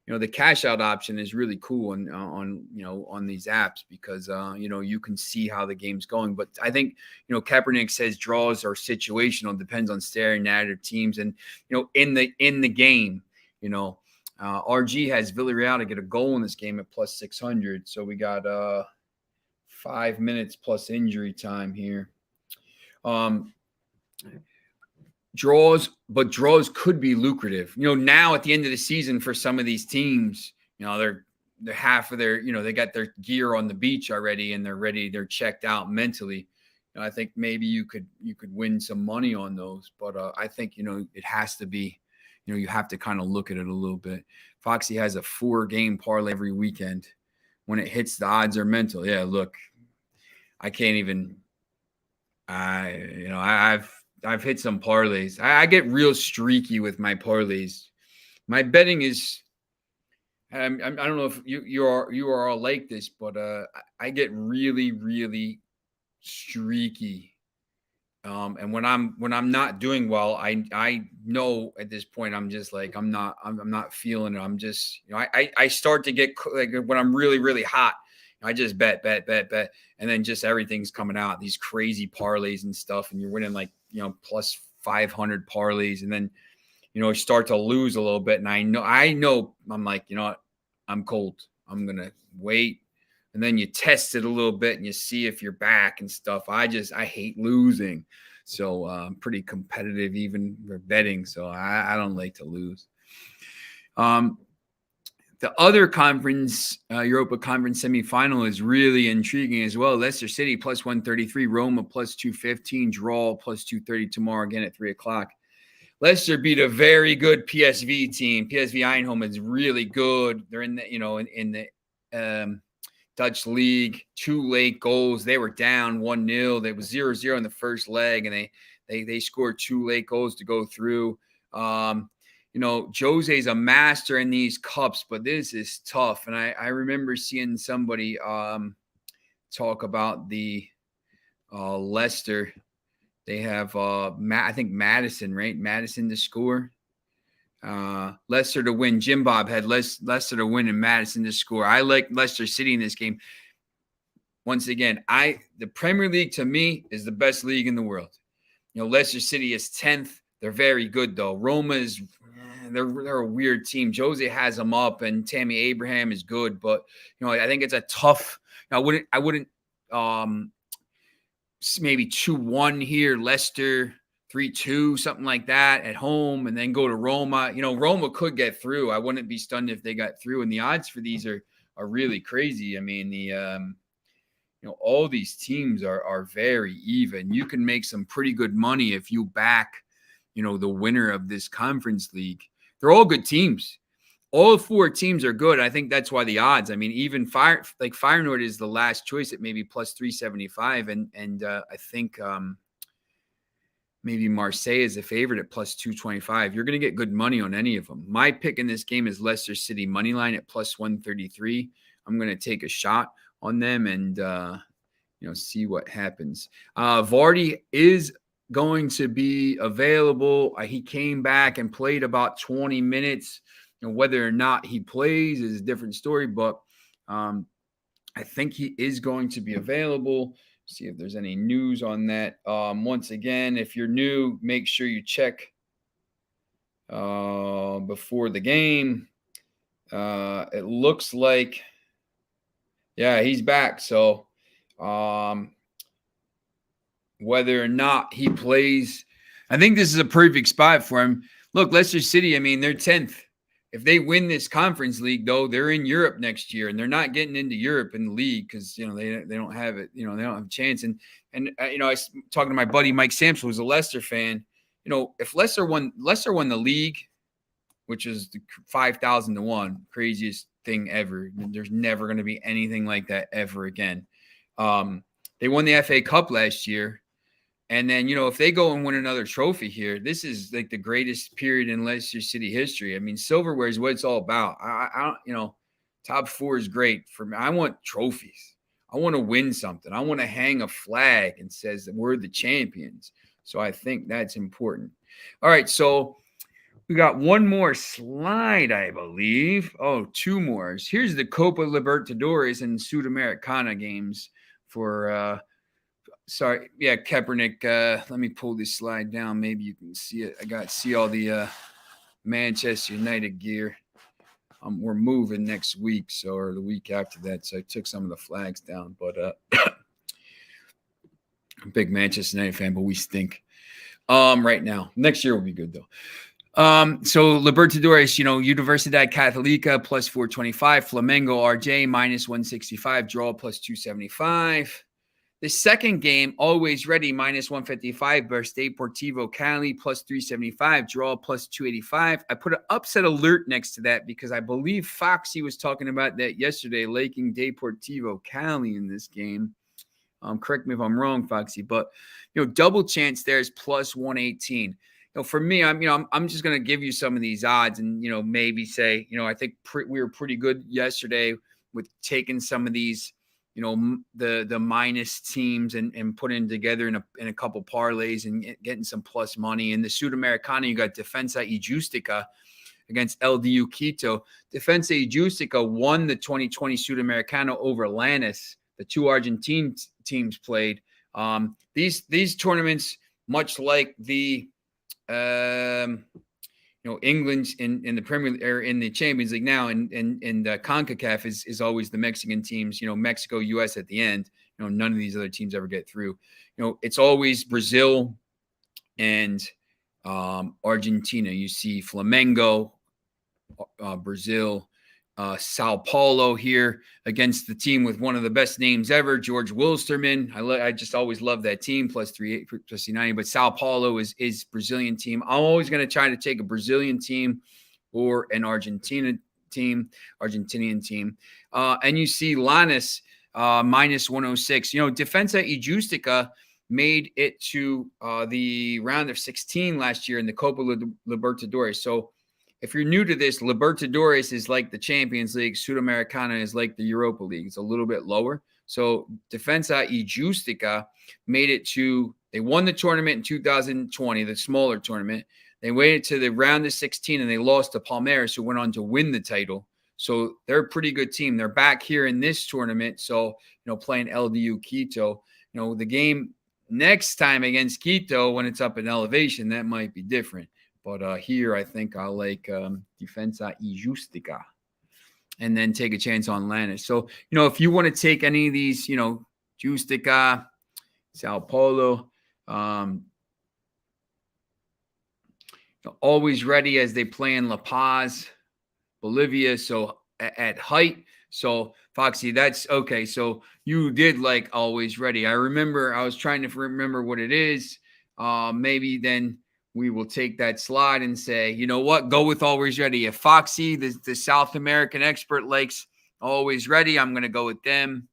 The cash out option is really cool on these apps because, you can see how the game's going. But I think, Kaepernick says draws are situational, depends on staring at other teams. And, in the game, RG has Villarreal to get a goal in this game at plus 600. So we got 5 minutes plus injury time here. Draws could be lucrative. Now at the end of the season for some of these teams, they're half of their, they got their gear on the beach already and they're ready. They're checked out mentally. I think maybe you could win some money on those, but I think, it has to be, you have to kind of look at it a little bit. Foxy has a 4-game parlay every weekend. When it hits, the odds are mental. Yeah, look, I can't even, I've hit some parlays. I get real streaky with my parlays. My betting is, I don't know if you are all like this, but I get really, really streaky. And when I'm not doing well, I know at this point I'm just like I'm not feeling it. I'm just I start to get like when I'm really, really hot. I just bet, and then just everything's coming out, these crazy parlays and stuff, and you're winning like plus 500 parlays, and then start to lose a little bit, and I know I'm like what, I'm cold. I'm gonna wait, and then you test it a little bit and you see if you're back and stuff. I hate losing, so I'm pretty competitive even for betting. So I don't like to lose. The other conference, Europa Conference semifinal, is really intriguing as well. Leicester City plus 133, Roma plus 215, draw plus 230 tomorrow again at 3:00. Leicester beat a very good PSV team. PSV Eindhoven is really good. They're in the in the Dutch league. 2 late goals. They were down 1-0. They was 0-0 in the first leg, and they scored 2 late goals to go through. Jose's a master in these cups, but this is tough. And I remember seeing somebody talk about the Leicester. They have I think Madison, right? Madison to score. Leicester to win. Jim Bob had Leicester to win and Madison to score. I like Leicester City in this game. Once again, the Premier League to me is the best league in the world. Leicester City is 10th. They're very good though. Roma is they're a weird team. Jose has them up, and Tammy Abraham is good, but I think it's a tough. I wouldn't maybe 2-1 here, Leicester 3-2, something like that at home, and then go to Roma. Roma could get through. I wouldn't be stunned if they got through, and the odds for these are really crazy. I mean, all these teams are very even. You can make some pretty good money if you back, the winner of this conference league. They're all good teams. all 4 teams are good. I think that's why the odds. I mean, even Feyenoord is the last choice at maybe plus 375, and I think maybe Marseille is a favorite at plus 225. You're going to get good money on any of them. My pick in this game is Leicester City money line at plus 133. I'm going to take a shot on them and see what happens. Vardy is going to be available. He came back and played about 20 minutes. Whether or not he plays is a different story, but I think he is going to be available. See if there's any news on that. Once again, if you're new, make sure you check before the game. It looks like, yeah, he's back. So whether or not he plays, I think this is a perfect spot for him. Look, Leicester City, I mean, they're 10th. If they win this conference league, though, they're in Europe next year, and they're not getting into Europe in the league because they don't have it. They don't have a chance. And I was talking to my buddy Mike Sampson, who's a Leicester fan. If Leicester won the league, which is the 5,000 to 1, craziest thing ever. There's never going to be anything like that ever again. They won the FA Cup last year. And then, if they go and win another trophy here, this is like the greatest period in Leicester City history. I mean, silverware is what it's all about. I don't, top 4 is great for me. I want trophies. I want to win something. I want to hang a flag and says that we're the champions. So I think that's important. All right. So we got one more slide, I believe. Oh, 2 more. Here's the Copa Libertadores and Sudamericana games for, Kaepernick. Let me pull this slide down. Maybe you can see it. I got to see all the Manchester United gear. We're moving next week, or the week after that. So I took some of the flags down. But I'm a big Manchester United fan, but we stink right now. Next year will be good though. So Libertadores, Universidad Católica plus 425, Flamengo RJ minus 165, draw plus 275. The second game, Always Ready, minus 155 versus Deportivo Cali, plus 375, draw plus 285. I put an upset alert next to that because I believe Foxy was talking about that yesterday, liking Deportivo Cali in this game. Correct me if I'm wrong, Foxy, but, double chance there is plus 118. For me, I'm just going to give you some of these odds and, maybe say, I think we were pretty good yesterday with taking some of these, the minus teams and putting together in a couple parlays and getting some plus money. In the Sudamericana, you got Defensa y Justica against LDU Quito. Defensa y Justica won the 2020 Sudamericana over Lanús. The 2 Argentine teams played. These tournaments, much like the England's in the Premier or in the Champions League now, and CONCACAF is always the Mexican teams. Mexico, U.S. at the end. None of these other teams ever get through. It's always Brazil and Argentina. You see Flamengo, Brazil, Sao Paulo here against the team with one of the best names ever, George Wilstermann. I just always love that team, plus 380, plus 90. But Sao Paulo is Brazilian team. I'm always going to try to take a Brazilian team or an Argentinian team. And you see Lanús minus 106. Defensa y Justica made it to the round of 16 last year in the Copa Libertadores. So if you're new to this, Libertadores is like the Champions League. Sudamericana is like the Europa League. It's a little bit lower. So Defensa y Justica made it to – they won the tournament in 2020, the smaller tournament. They waited to the round of 16, and they lost to Palmeiras, who went on to win the title. So they're a pretty good team. They're back here in this tournament, so, playing LDU Quito. The game next time against Quito, when it's up in elevation, that might be different. But here, I think I like Defensa y Justica and then take a chance on Lanús. So, if you want to take any of these, Justica, Sao Paulo, Always Ready as they play in La Paz, Bolivia. So at height. So Foxy, that's okay. So you did like Always Ready. I remember I was trying to remember what it is. Maybe then we will take that slide and say, you know what? Go with Always Ready. If Foxy, the South American expert, likes Always Ready, I'm going to go with them.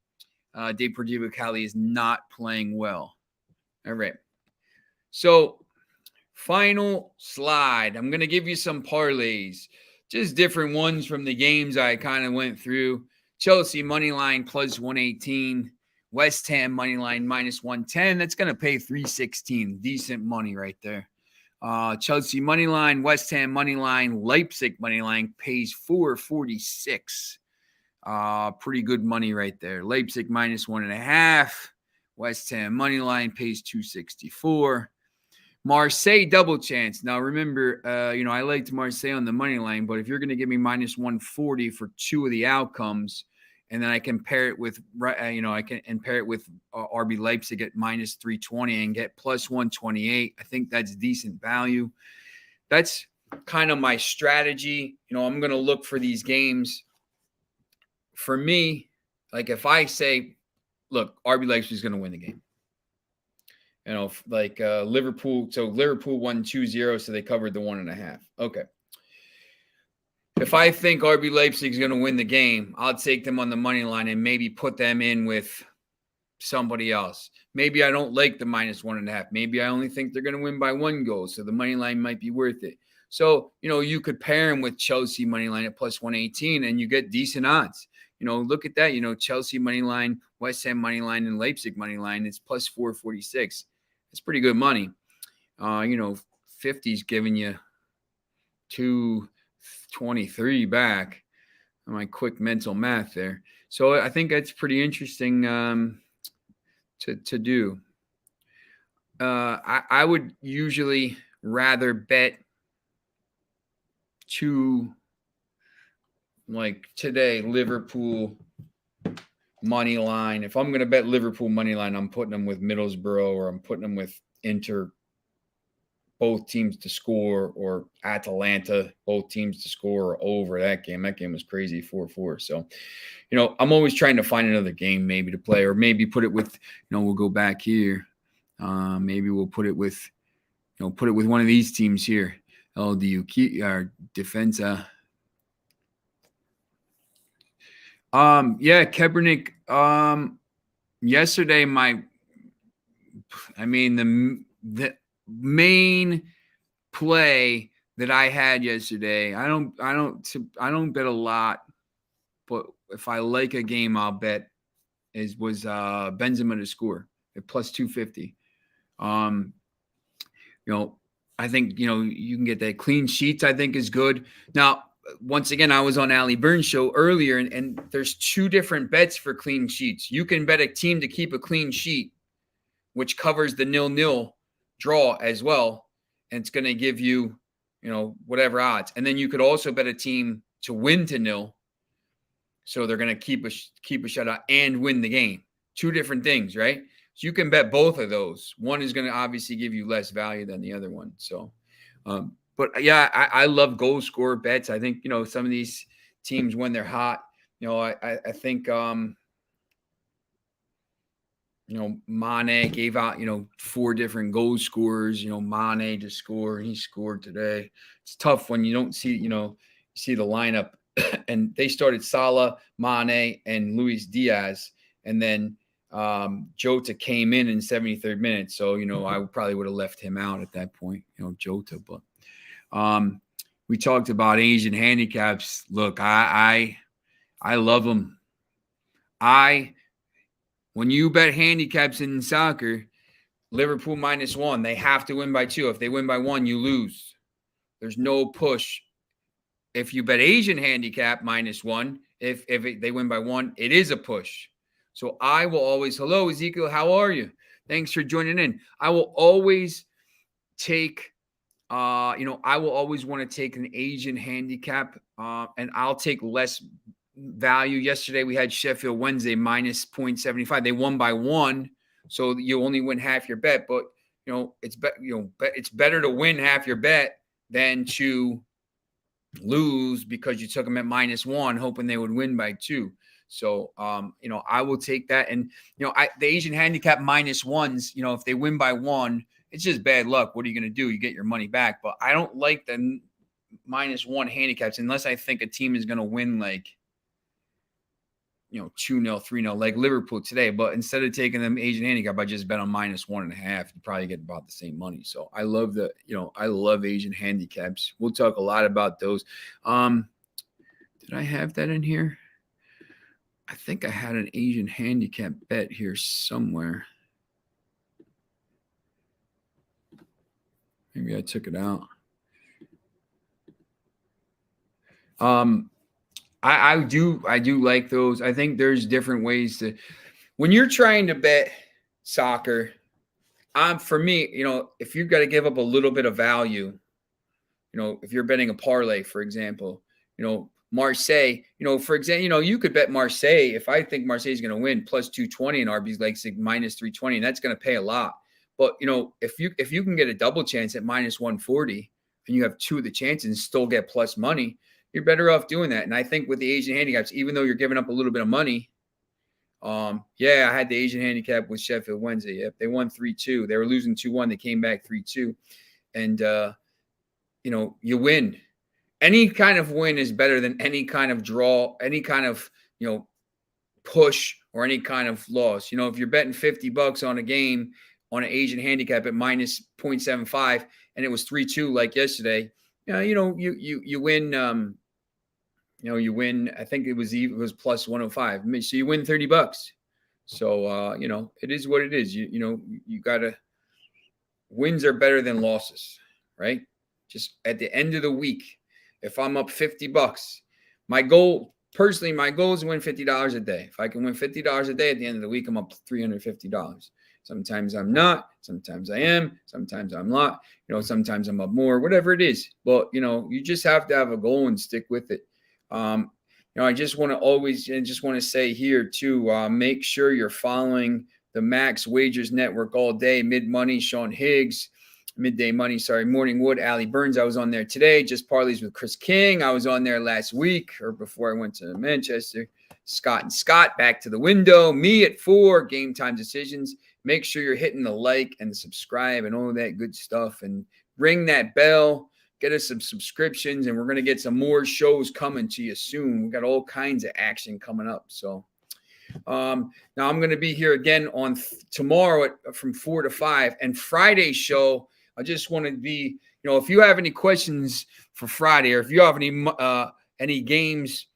Deportivo Cali is not playing well. All right. So, final slide. I'm going to give you some parlays, just different ones from the games I kind of went through. Chelsea moneyline plus 118. West Ham moneyline minus 110. That's going to pay 316. Decent money right there. Chelsea moneyline, West Ham moneyline, Leipzig moneyline pays 446. Pretty good money right there. Leipzig minus 1.5. West Ham moneyline pays 264. Marseille double chance. Now remember, I liked Marseille on the money line, but if you're going to give me minus 140 for two of the outcomes, and then I can pair it with, RB Leipzig at minus 320 and get plus 128. I think that's decent value. That's kind of my strategy. I'm going to look for these games. For me, like if I say, look, RB Leipzig is going to win the game. Liverpool. So Liverpool won 2-0, so they covered the 1.5. Okay. If I think RB Leipzig is going to win the game, I'll take them on the money line and maybe put them in with somebody else. Maybe I don't like the minus 1.5. Maybe I only think they're going to win by 1 goal, so the money line might be worth it. So, you could pair them with Chelsea money line at plus 118 and you get decent odds. Look at that. Chelsea money line, West Ham money line, and Leipzig money line. It's plus 446. It's pretty good money. 50's giving you 223 back. My quick mental math there. So I think that's pretty interesting to do. I would usually rather bet to, like today, Liverpool money line. If I'm going to bet Liverpool money line, I'm putting them with Middlesbrough, or I'm putting them with Inter, both teams to score, or Atalanta, both teams to score, or over that game. That game was crazy, 4-4. So, I'm always trying to find another game maybe to play, or maybe put it with, we'll go back here. Maybe we'll put it with, one of these teams here. LDU, our Defensa. Kaepernick. Yesterday, the main play that I had yesterday. I don't bet a lot, but if I like a game, I'll bet was Benzema to score at plus 250. I think you can get that. Clean sheets, I think, is good. Now, once again, I was on Ali Burns' show earlier, and there's 2 different bets for clean sheets. You can bet a team to keep a clean sheet, which covers the 0-0 draw as well, and it's going to give you, whatever odds. And then you could also bet a team to win to 0, so they're going to keep a shutout and win the game. 2 different things, right? So you can bet both of those. One is going to obviously give you less value than the other one. So, but yeah, I love goal scorer bets. I think, some of these teams when they're hot, I think, Mane gave out, 4 different goal scorers, Mane to score, and he scored today. It's tough when you don't see, you see the lineup and they started Salah, Mane, and Luis Diaz. And then Jota came in 73rd minute. So, I probably would have left him out at that point, Jota. But we talked about Asian handicaps. Look, I love them. When you bet handicaps in soccer, Liverpool minus 1, they have to win by 2. If they win by 1, you lose. There's no push. If you bet Asian handicap minus 1, if they win by 1, it is a push. So I will always, hello, Ezekiel, how are you? Thanks for joining in. I will always take, I will always want to take an Asian handicap, and I'll take less value. Yesterday we had Sheffield Wednesday minus 0.75. They won by 1, so you only win half your bet. But it's better to win half your bet than to lose because you took them at minus 1, hoping they would win by 2. So I will take that. And the Asian handicap minus 1s, if they win by 1, it's just bad luck. What are you going to do? You get your money back. But I don't like the -1 handicaps unless I think a team is going to win like, 2-0, 3-0, like Liverpool today. But instead of taking them Asian handicap, I just bet on -1.5. You probably get about the same money. So I love I love Asian handicaps. We'll talk a lot about those. Did I have that in here? I think I had an Asian handicap bet here somewhere. Maybe I took it out. I do like those. I think there's different ways to, when you're trying to bet soccer, for me, if you've got to give up a little bit of value, if you're betting a parlay, for example, Marseille, for example, you could bet Marseille. If I think Marseille is going to win, plus 220 and RB's like -320, and that's going to pay a lot. But, if you can get a double chance at -140 and you have two of the chances and still get plus money, you're better off doing that. And I think with the Asian handicaps, even though you're giving up a little bit of money, I had the Asian handicap with Sheffield Wednesday. Yep, they won 3-2. They were losing 2-1. They came back 3-2. And, you win. Any kind of win is better than any kind of draw, any kind of, push or any kind of loss. If you're betting $50 on a game on an Asian handicap at -0.75 and it was 3-2 like yesterday, you win. You win. I think it was plus 105. So you win $30. So it is what it is. You gotta, wins are better than losses, right? Just at the end of the week, if I'm up $50, my goal is to win $50 a day. If I can win $50 a day at the end of the week, I'm up $350. Sometimes I'm not. Sometimes I am. Sometimes I'm not. Sometimes I'm up more, whatever it is. But, you just have to have a goal and stick with it. I just want to say here too, make sure you're following the Max Wagers Network all day. Midday Money, Morning Wood, Allie Burns. I was on there today. Just Parlays with Chris King. I was on there last week or before I went to Manchester. Scott and Scott back to the window. Me at 4, Game Time Decisions. Make sure you're hitting the like and the subscribe and all that good stuff, and ring that bell. Get us some subscriptions, and we're going to get some more shows coming to you soon. We've got all kinds of action coming up. So now I'm going to be here again on tomorrow from 4 to 5, and Friday's show. I just want to be, if you have any questions for Friday, or if you have any games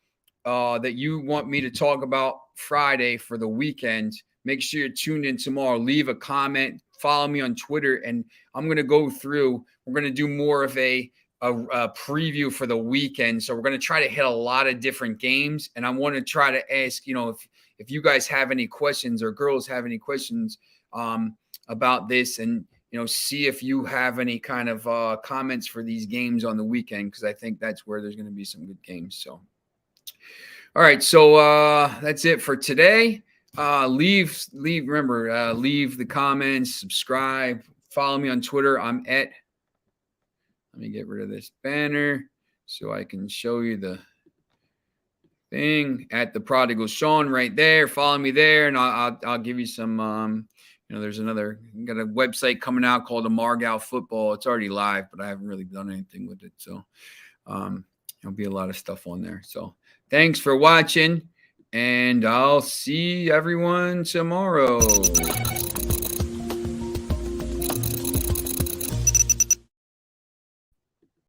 that you want me to talk about Friday for the weekend, make sure you're tuned in tomorrow. Leave a comment, follow me on Twitter, and I'm going to go through. We're going to do more of a preview for the weekend. So we're going to try to hit a lot of different games, and I want to try to ask, if you guys have any questions or girls have any questions about this, and see if you have any kind of comments for these games on the weekend, because I think that's where there's going to be some good games. So, all right, so that's it for today. Leave the comments, subscribe, follow me on Twitter. Let me get rid of this banner so I can show you the thing at the Prodigal Sean right there. Follow me there, and I'll give you some. There's got a website coming out called Amargao Football. It's already live, but I haven't really done anything with it. So there'll be a lot of stuff on there. So thanks for watching, and I'll see everyone tomorrow.